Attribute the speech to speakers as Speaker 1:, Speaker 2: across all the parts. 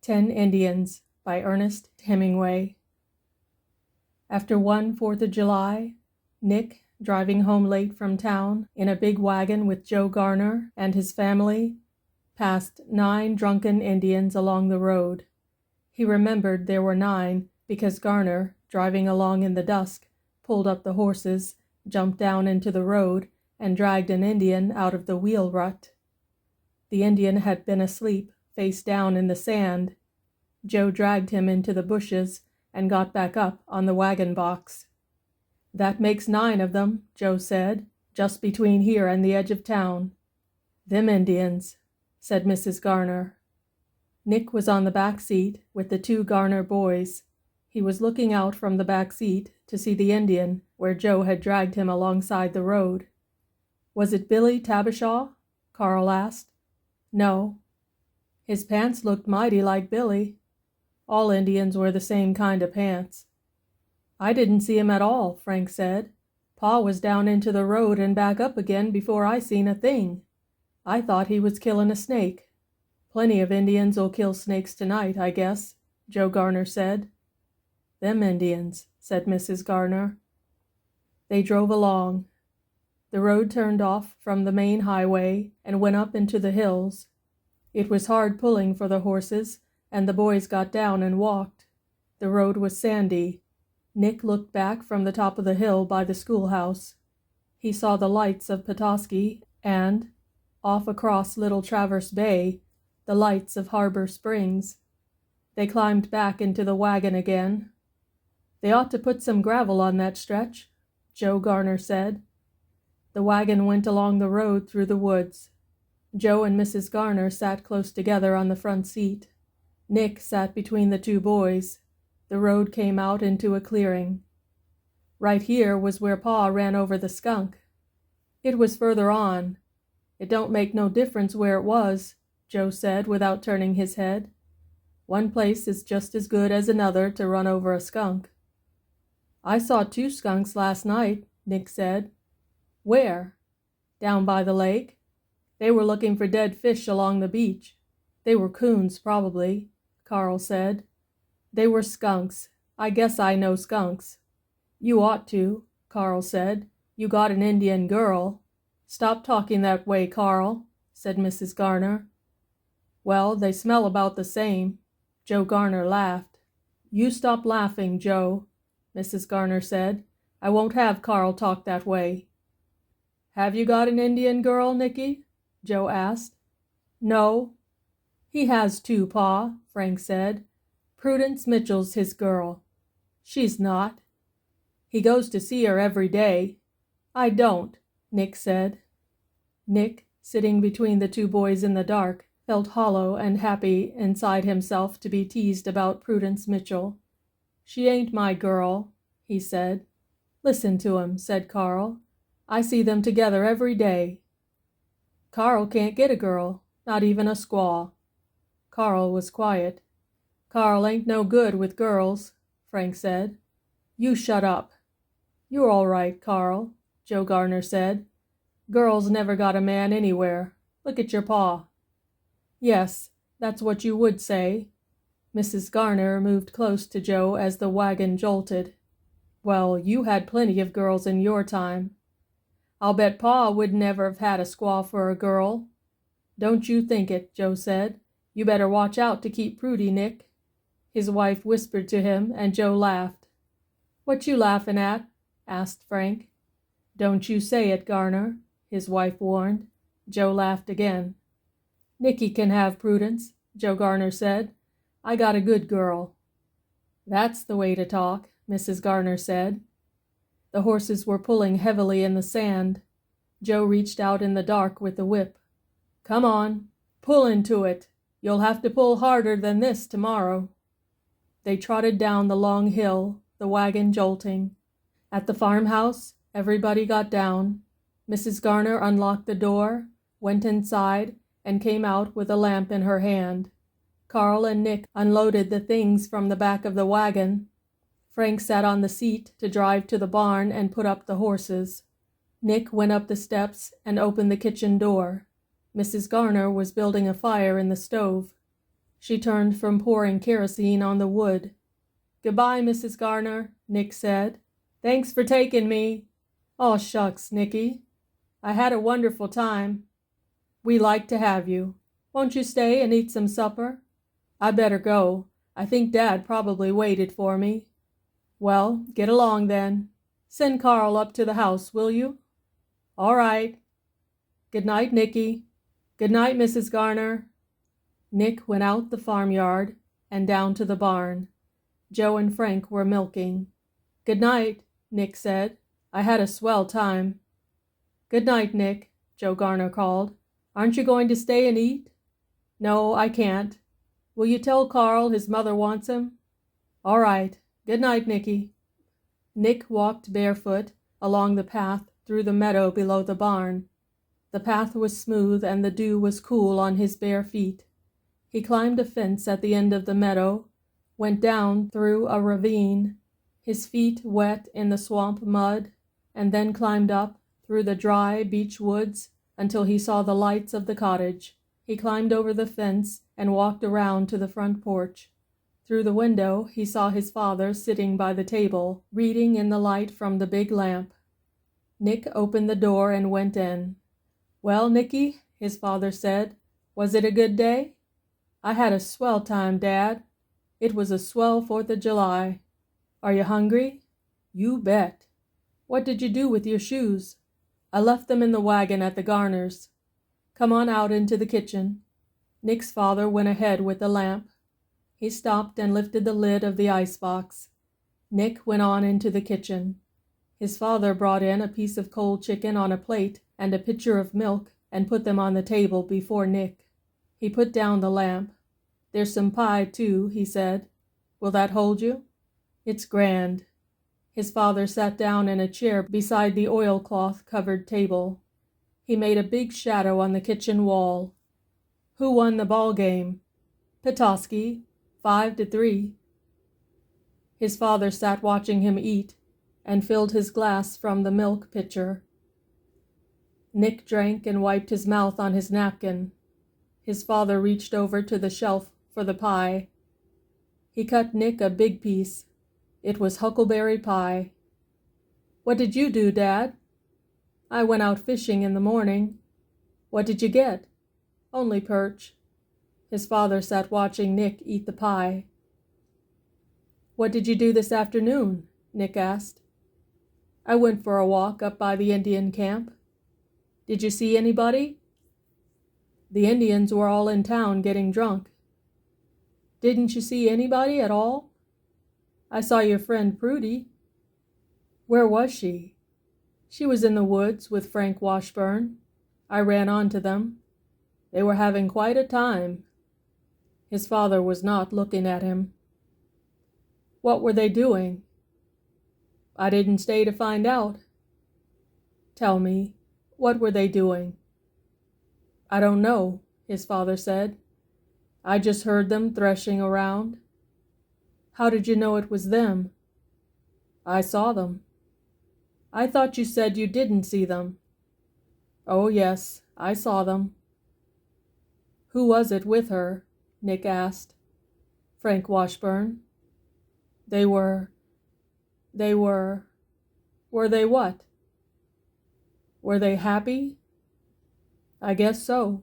Speaker 1: 10 Indians by Ernest Hemingway. After one 4th of July, Nick, driving home late from town in a big wagon with Joe Garner and his family, passed 9 drunken Indians along the road. He remembered there were 9 because Garner, driving along in the dusk, pulled up the horses, jumped down into the road, and dragged an Indian out of the wheel rut. The Indian had been asleep, face down in the sand. Joe dragged him into the bushes and got back up on the wagon box. "That makes 9 of them," Joe said, "just between here and the edge of town." "Them Indians," said Mrs. Garner. Nick was on the back seat with the 2 Garner boys. He was looking out from the back seat to see the Indian where Joe had dragged him alongside the road. "Was it Billy Tabashaw?" Carl asked. "No." "His pants looked mighty like Billy." All Indians wear the same kind of pants. "I didn't see him at all," Frank said. "Pa was down into the road and back up again before I seen a thing. I thought he was killing a snake." "Plenty of Indians'll kill snakes tonight, I guess," Joe Garner said. "Them Indians," said Mrs. Garner. They drove along. The road turned off from the main highway and went up into the hills. It was hard pulling for the horses, and the boys got down and walked. The road was sandy. Nick looked back from the top of the hill by the schoolhouse. He saw the lights of Petoskey and, off across Little Traverse Bay, the lights of Harbor Springs. They climbed back into the wagon again. "They ought to put some gravel on that stretch," Joe Garner said. The wagon went along the road through the woods. Joe and Mrs. Garner sat close together on the front seat. Nick sat between the 2 boys. The road came out into a clearing. "Right here was where Pa ran over the skunk." "It was further on." "It don't make no difference where it was," Joe said without turning his head. "One place is just as good as another to run over a skunk." "I saw 2 skunks last night," Nick said. "Where?" "Down by the lake. They were looking for dead fish along the beach." "They were coons, probably," Carl said. "They were skunks. I guess I know skunks." "You ought to," Carl said. "You got an Indian girl." "Stop talking that way, Carl," said Mrs. Garner. "Well, they smell about the same." Joe Garner laughed. "You stop laughing, Joe," Mrs. Garner said. "I won't have Carl talk that way." "Have you got an Indian girl, Nicky?" Joe asked. "No." "He has 2, Pa," Frank said. "Prudence Mitchell's his girl." "She's not." "He goes to see her every day." "I don't," Nick said. Nick, sitting between the 2 boys in the dark, felt hollow and happy inside himself to be teased about Prudence Mitchell. "She ain't my girl," he said. "Listen to 'em," said Carl. "I see them together every day." "Carl can't get a girl, not even a squaw." Carl was quiet. "Carl ain't no good with girls," Frank said. "You shut up." "You're all right, Carl," Joe Garner said. "Girls never got a man anywhere. Look at your pa." "Yes, that's what you would say." Mrs. Garner moved close to Joe as the wagon jolted. "Well, you had plenty of girls in your time." "I'll bet Pa would never have had a squaw for a girl." "Don't you think it," Joe said. "You better watch out to keep Prudy, Nick." His wife whispered to him, and Joe laughed. "What you laughing at?" asked Frank. "Don't you say it, Garner," his wife warned. Joe laughed again. "Nicky can have Prudence," Joe Garner said. "I got a good girl." "That's the way to talk," Mrs. Garner said. The horses were pulling heavily in the sand. Joe reached out in the dark with the whip. "Come on, pull into it. You'll have to pull harder than this tomorrow." They trotted down the long hill, the wagon jolting. At the farmhouse, everybody got down. Mrs. Garner unlocked the door, went inside, and came out with a lamp in her hand. Carl and Nick unloaded the things from the back of the wagon. Frank sat on the seat to drive to the barn and put up the horses. Nick went up the steps and opened the kitchen door. Mrs. Garner was building a fire in the stove. She turned from pouring kerosene on the wood. "Goodbye, Mrs. Garner," Nick said. "Thanks for taking me." "Aw, shucks, Nicky. I had a wonderful time." "We like to have you. Won't you stay and eat some supper?" "I better go. I think Dad probably waited for me." "Well, get along then. Send Carl up to the house, will you?" "All right. Good night, Nicky." "Good night, Mrs. Garner." Nick went out the farmyard and down to the barn. Joe and Frank were milking. "Good night," Nick said. "I had a swell time." "Good night, Nick," Joe Garner called. "Aren't you going to stay and eat?" "No, I can't. Will you tell Carl his mother wants him?" "All right. Good night, Nicky." Nick walked barefoot along the path through the meadow below the barn. The path was smooth and the dew was cool on his bare feet. He climbed a fence at the end of the meadow, went down through a ravine, his feet wet in the swamp mud, and then climbed up through the dry beech woods until he saw the lights of the cottage. He climbed over the fence and walked around to the front porch. Through the window he saw his father sitting by the table, reading in the light from the big lamp. Nick opened the door and went in. "Well, Nicky," his father said, "was it a good day?" "I had a swell time, Dad. It was a swell 4th of July. Are you hungry?" "You bet." "What did you do with your shoes?" "I left them in the wagon at the Garners." "Come on out into the kitchen." Nick's father went ahead with the lamp. He stopped and lifted the lid of the icebox. Nick went on into the kitchen. His father brought in a piece of cold chicken on a plate and a pitcher of milk and put them on the table before Nick. He put down the lamp. "There's some pie, too," he said. "Will that hold you?" "It's grand." His father sat down in a chair beside the oilcloth-covered table. He made a big shadow on the kitchen wall. "Who won the ball game?" "Petoskey, 5-3. His father sat watching him eat and filled his glass from the milk pitcher. Nick drank and wiped his mouth on his napkin. His father reached over to the shelf for the pie. He cut Nick a big piece. It was huckleberry pie. "What did you do, Dad?" "I went out fishing in the morning." "What did you get?" "Only perch." His father sat watching Nick eat the pie. "What did you do this afternoon?" Nick asked. "I went for a walk up by the Indian camp." "Did you see anybody?" "The Indians were all in town getting drunk." "Didn't you see anybody at all?" "I saw your friend Prudy." "Where was she?" "She was in the woods with Frank Washburn. I ran onto them. They were having quite a time." His father was not looking at him. "What were they doing?" "I didn't stay to find out." "Tell me, what were they doing?" "I don't know," his father said. "I just heard them threshing around." "How did you know it was them?" "I saw them." "I thought you said you didn't see them." "Oh, yes, I saw them." "Who was it with her?" Nick asked. "Frank Washburn." They were were they what?" "Were they happy?" "I guess so."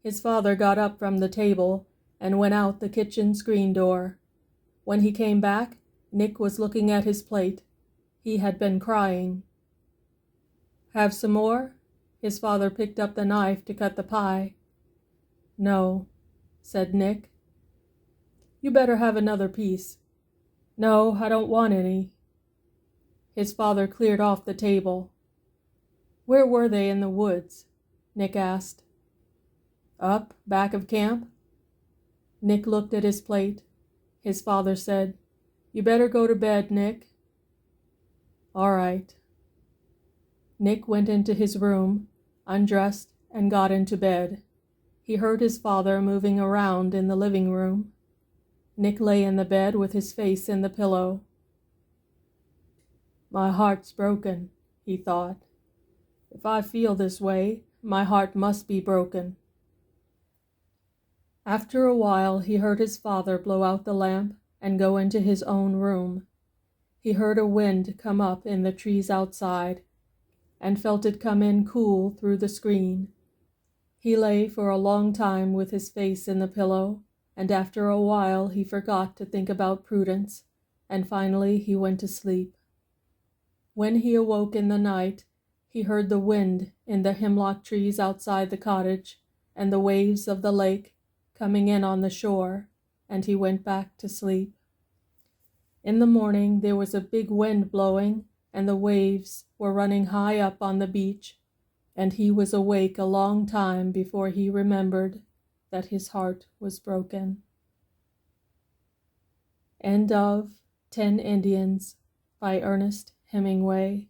Speaker 1: His father got up from the table and went out the kitchen screen door. When he came back, Nick was looking at his plate. He had been crying. "Have some more?" His father picked up the knife to cut the pie. "No," said Nick. "You better have another piece." "No, I don't want any." His father cleared off the table. "Where were they in the woods?" Nick asked. "Up back of camp." Nick looked at his plate. His father said, "You better go to bed, Nick." "All right." Nick went into his room, undressed, and got into bed. He heard his father moving around in the living room. Nick lay in the bed with his face in the pillow. "My heart's broken," he thought. "If I feel this way, my heart must be broken." After a while he heard his father blow out the lamp and go into his own room. He heard a wind come up in the trees outside, and felt it come in cool through the screen. He lay for a long time with his face in the pillow, and after a while he forgot to think about Prudence, and finally he went to sleep. When he awoke in the night, he heard the wind in the hemlock trees outside the cottage, and the waves of the lake coming in on the shore, and he went back to sleep. In the morning there was a big wind blowing, and the waves were running high up on the beach, and he was awake a long time before he remembered that his heart was broken. End of 10 Indians by Ernest Hemingway.